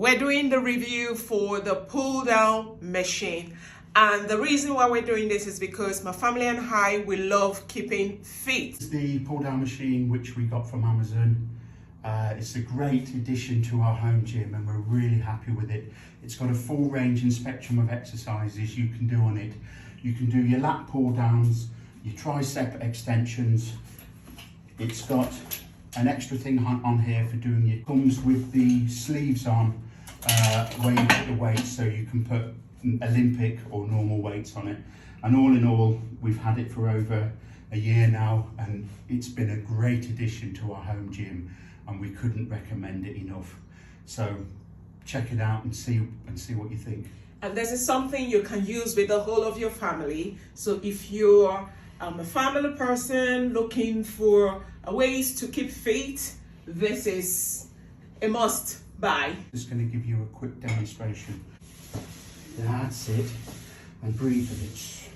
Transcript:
We're doing the review for the pull down machine. And the reason why we're doing this is because my family and I, we love keeping fit. It's the pull down machine which we got from Amazon. It's a great addition to our home gym and we're really happy with it. It's got a full range and spectrum of exercises you can do on it. You can do your lat pull downs, your tricep extensions. It's got an extra thing on here for doing it. Comes with the sleeves on where you put the weights, so you can put Olympic or normal weights on it. And all in all, we've had it for over a year now and it's been a great addition to our home gym and we couldn't recommend it enough. So check it out and see what you think. And this is something you can use with the whole of your family. So if you're a family person looking for ways to keep fit, this is a must buy. Just going to give you a quick demonstration. That's it. And breathe a bit.